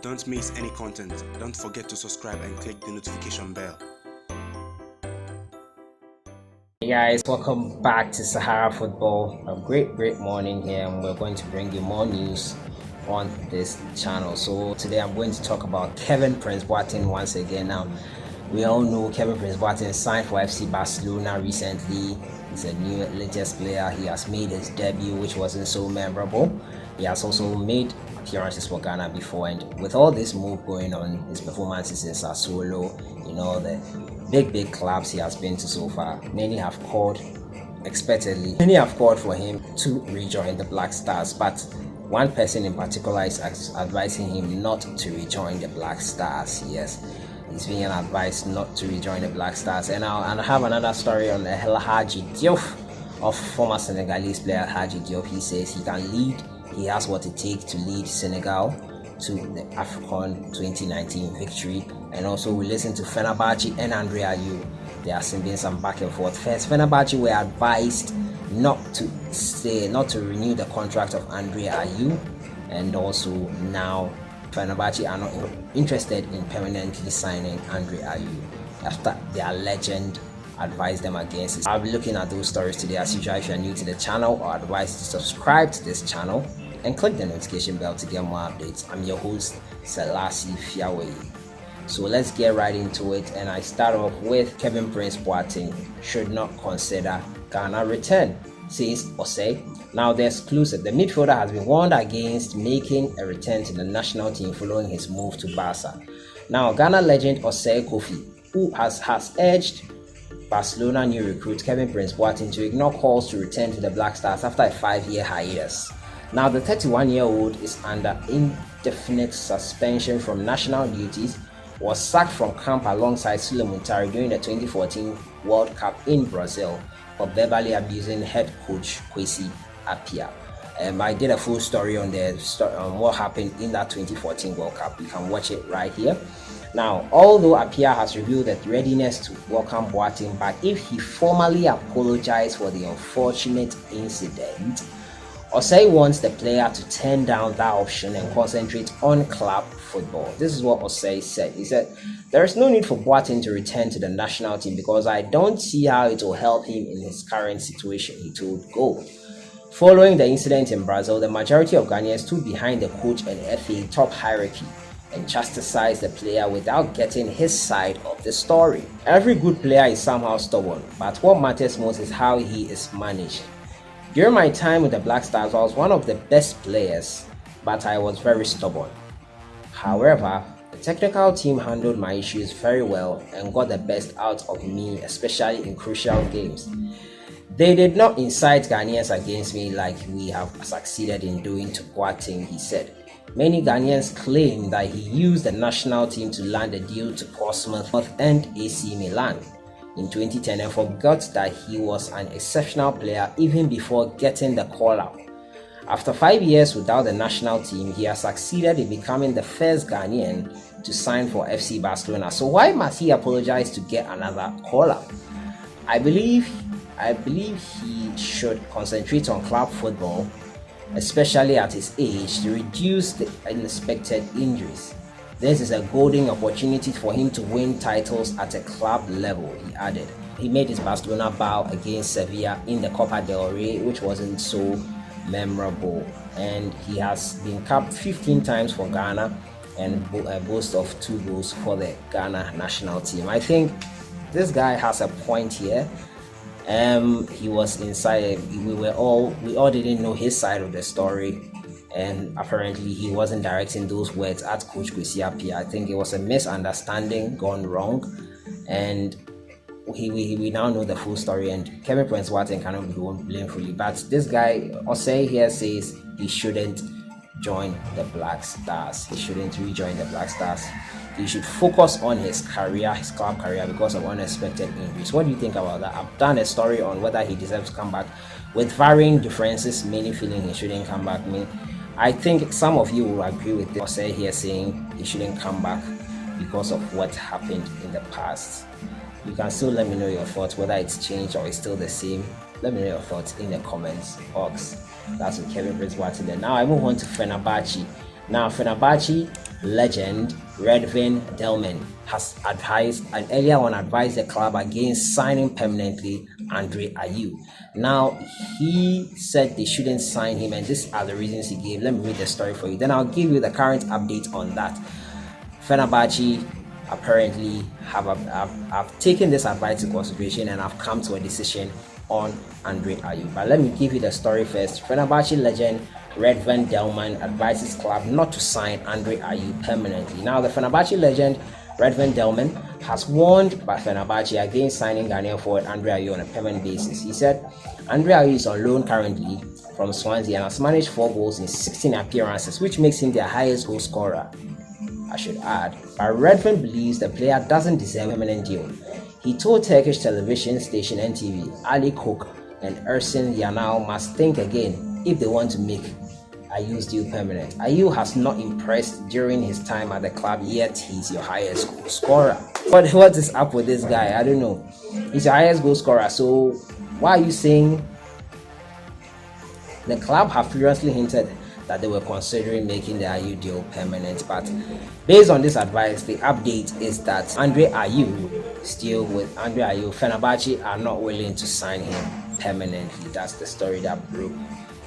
Don't miss any content. Don't forget to subscribe and click the notification bell. Hey guys, welcome back to Sahara Football. A great morning here, and we're going to bring you more news on this channel. So today I'm going to talk about Kevin Prince Boateng once again. Now, we all know Kevin Prince Boateng signed for FC Barcelona recently. He's a new latest player. He has made his debut, which wasn't so memorable. He has also made appearances for Ghana before, and with all this move going on, his performances in Sassuolo, the big clubs he has been to so far, many have called for him to rejoin the Black Stars, but one person in particular is advising him not to rejoin the Black Stars. Yes, he's being advised not to rejoin the Black Stars. And I have another story on the HADJ Diouf, of former Senegalese player HADJ Diouf. He says he has what it takes to lead Senegal to the AFCON 2019 victory. And also we listen to Fenerbache and Ayew. There has been some back and forth. First, Fenerbahce were advised not to renew the contract of Ayew, and also now Fenerbahce are not interested in permanently signing Ayew after their legend advised them against it. I'll be looking at those stories today. As usual, if you're new to the channel, or advise to subscribe to this channel and click the notification bell to get more updates. I'm your host, Selassie Fiawe. So let's get right into it, and I start off with Kevin Prince Boateng should not consider Ghana return, says OSEI. Now the exclusive, the midfielder has been warned against making a return to the national team following his move to Barca. Now Ghana legend OSEI Kofi, who has urged Barcelona new recruit Kevin Prince Boateng to ignore calls to return to the Black Stars after a 5-year hiatus. Now the 31-year-old is under indefinite suspension from national duties, was sacked from camp alongside Sule Muntari during the 2014 World Cup in Brazil for verbally abusing head coach Kwesi Appiah. I did a full story on what happened in that 2014 World Cup. You can watch it right here. Now, although Appiah has revealed that readiness to welcome Boateng back if he formally apologized for the unfortunate incident, OSEI wants the player to turn down that option and concentrate on club football. This is what OSEI said. He said, "There is no need for Boateng to return to the national team because I don't see how it will help him in his current situation," he told Go. Following the incident in Brazil, the majority of Ghanaians stood behind the coach and FA top hierarchy and chastised the player without getting his side of the story. Every good player is somehow stubborn, but what matters most is how he is managed. During my time with the Black Stars, I was one of the best players, but I was very stubborn. However, the technical team handled my issues very well and got the best out of me, especially in crucial games. They did not incite Ghanaians against me like we have succeeded in doing to Boateng," he said. Many Ghanaians claim that he used the national team to land a deal to Portsmouth and AC Milan in 2010 and forgot that he was an exceptional player even before getting the call-up. After 5 years without the national team, he has succeeded in becoming the first Ghanaian to sign for FC Barcelona. So why must he apologize to get another call-up? I believe he should concentrate on club football, especially at his age, to reduce the unexpected injuries. This is a golden opportunity for him to win titles at a club level, he added. He made his Barcelona bow against Sevilla in the Copa del Rey, which wasn't so memorable, and he has been capped 15 times for Ghana and a boast of 2 goals for the Ghana national team. I think this guy has a point here. He was inside. We all didn't know his side of the story, and apparently he wasn't directing those words at Coach Kwesi Appiah. I think it was a misunderstanding gone wrong, and we now know the full story, and Kevin Prince Boateng cannot be blamed fully. But this guy OSEI here says he shouldn't join the Black Stars. He shouldn't rejoin the Black Stars. He should focus on his career, his club career, because of unexpected injuries. What do you think about that? I've done a story on whether he deserves to come back with varying differences, many feeling he shouldn't come back. I think some of you will agree with this. OSEI here saying he shouldn't come back because of what happened in the past. You can still let me know your thoughts, whether it's changed or it's still the same. Let me know your thoughts in the comments box. That's with Kevin Prince Boateng. Now I move on to Fenerbahce. Now, Fenerbahce legend Redvin Delman has advised and earlier on advised the club against signing permanently Andre Ayew. Now, he said they shouldn't sign him, and these are the reasons he gave. Let me read the story for you. Then I'll give you the current update on that. Fenerbahce apparently have taken this advice into consideration and have come to a decision on Andre Ayew. But let me give you the story first. Fenerbahce legend Redvin Delman advises club not to sign Andre Ayew permanently. Now, the Fenerbahce legend Redvin Delman has warned by Fenerbahce against signing Ghanaian forward Andre Ayew on a permanent basis. He said Andre Ayew is on loan currently from Swansea and has managed 4 goals in 16 appearances, which makes him their highest goal scorer, I should add. But Redvin believes the player doesn't deserve a permanent deal. He told Turkish television station NTV, Ali Koch and Ersin Yanal must think again if they want to make Ayew's deal permanent. Ayew has not impressed during his time at the club, yet he's your highest goal scorer. What is up with this guy? I don't know. He's your highest goal scorer, so why are you saying? The club have previously hinted that they were considering making the Ayew deal permanent, but based on this advice, the update is that Andre Ayew, still with Andre Ayew, Fenerbahce are not willing to sign him permanently. That's the story that broke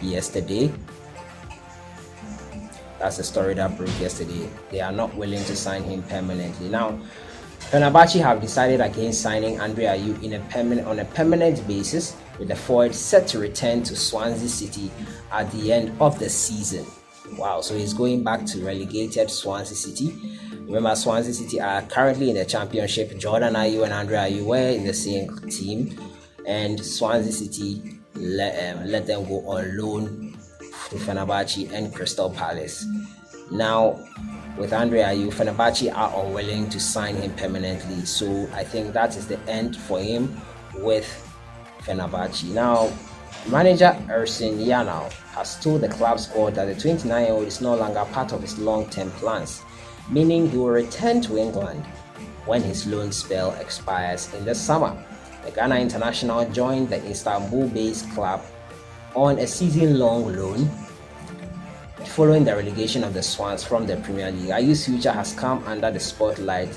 yesterday. They are not willing to sign him permanently. Now, Fenerbahce have decided against signing Andre Ayew on a permanent basis, with the forward set to return to Swansea City at the end of the season. Wow, so he's going back to relegated Swansea City. Remember, Swansea City are currently in the championship. Jordan Ayew and Andre Ayew were in the same team, and Swansea City let them go on loan to Fenerbahce and Crystal Palace. Now, with Andre Ayew, Fenerbahce are unwilling to sign him permanently, so I think that is the end for him with Fenerbahce. Now, manager Ersin Yanal has told the club's board that the 29-year-old is no longer part of his long-term plans, meaning he will return to England when his loan spell expires in the summer. The Ghana international joined the Istanbul-based club on a season-long loan following the relegation of the Swans from the Premier League. Ayew's future has come under the spotlight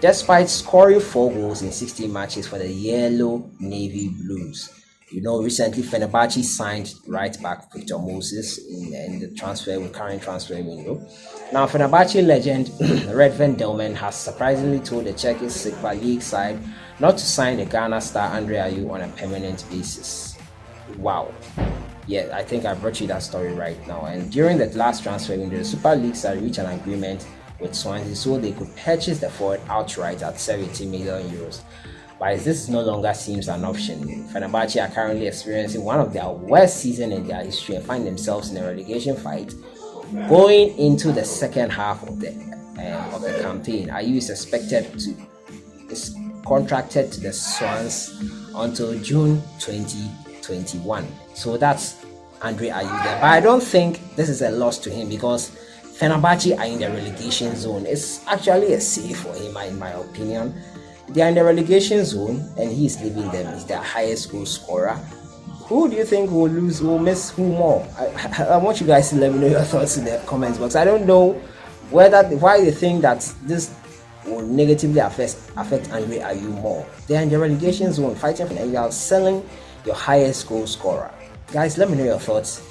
despite scoring 4 goals in 16 matches for the Yellow Navy Blues. Recently Fenerbahce signed right back Victor Moses in the current transfer window. Now, Fenerbahce legend Redvin Delman has surprisingly told the Turkish Super League side not to sign the Ghana star Andre Ayew on a permanent basis. Wow. Yeah, I think I brought you that story right now. And during the last transfer window, the Super League side reached an agreement with Swansea so they could purchase the forward outright at 70 million euros. But this no longer seems an option. Fenerbahce are currently experiencing one of their worst seasons in their history and find themselves in a relegation fight going into the second half of the campaign. Ayew is contracted to the Swans until June 2021. So that's Andre Ayew there. But I don't think this is a loss to him because Fenerbahce are in the relegation zone. It's actually a save for him, in my opinion. They are in the relegation zone and he is leaving them. He's their highest goal scorer. Who do you think will miss who more? I want you guys to let me know your thoughts in the comments box. I don't know why you think that this will negatively affect Andre Ayew more. They are in the relegation zone fighting for, and you are selling your highest goal scorer. Guys, let me know your thoughts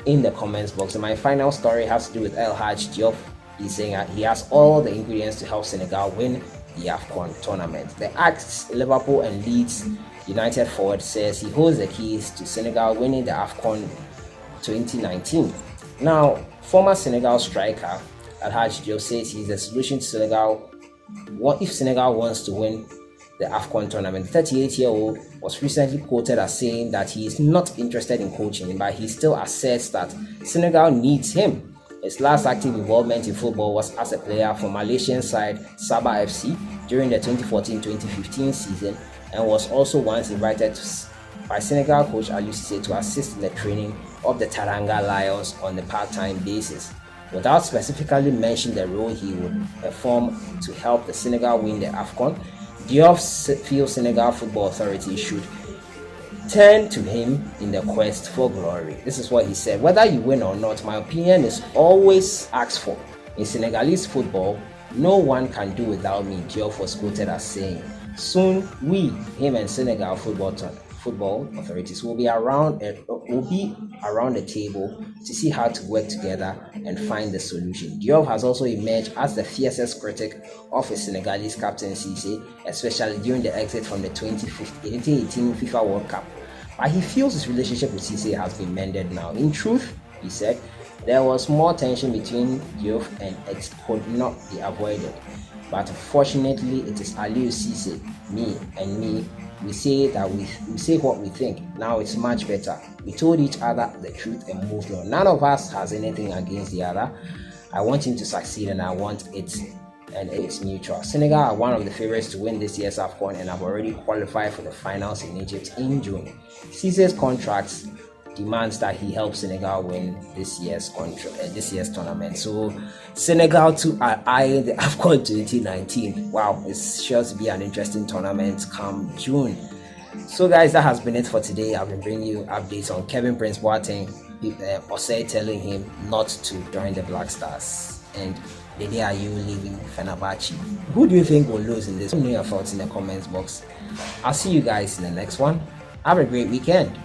in the comments box. And my final story has to do with HADJ. Diouf. He's saying that he has all the ingredients to help Senegal win the AFCON tournament. The ex-Liverpool and Leeds United forward says he holds the keys to Senegal winning the AFCON 2019. Now, former Senegal striker HADJ Diouf says he's the solution to Senegal. What if Senegal wants to win the AFCON tournament? The 38-year-old was recently quoted as saying that he is not interested in coaching, but he still asserts that Senegal needs him. His last active involvement in football was as a player for Malaysian side Sabah FC during the 2014-2015 season, and was also once invited by Senegal coach Ayew to assist in the training of the Teranga Lions on a part-time basis. Without specifically mentioning the role he would perform to help the Senegal win the AFCON, Diouf feels Senegal Football Authority should turn to him in the quest for glory. This is what he said: "Whether you win or not, my opinion is always asked for. In Senegalese football, no one can do without me," Diouf was quoted as saying. Soon, him and Senegal football authorities will be around the table to see how to work together and find the solution. Diouf has also emerged as the fiercest critic of his Senegalese captain Cisse, especially during the exit from the 2018 FIFA World Cup. But he feels his relationship with Cisse has been mended now. In truth, he said, there was more tension between Diouf and it could not be avoided. But fortunately, it is Ayew, Cisse, me. We say what we think. Now it's much better. We told each other the truth and moved on. None of us has anything against the other. I want him to succeed and I want it, and it's mutual. Senegal are one of the favorites to win this year's AFCON and have already qualified for the finals in Egypt in June. Cisse's contracts demands that he helps Senegal win this year's tournament. So Senegal too are eyeing the AFCON 2019. Wow, it's sure to be an interesting tournament come June. So guys, that has been it for today. I've been bringing you updates on Kevin Prince Boateng, OSEI telling him not to join the Black Stars, and the day Ayew leaving Fenerbache. Who do you think will lose in this? Let me know your thoughts in the comments box. I'll see you guys in the next one. Have a great weekend.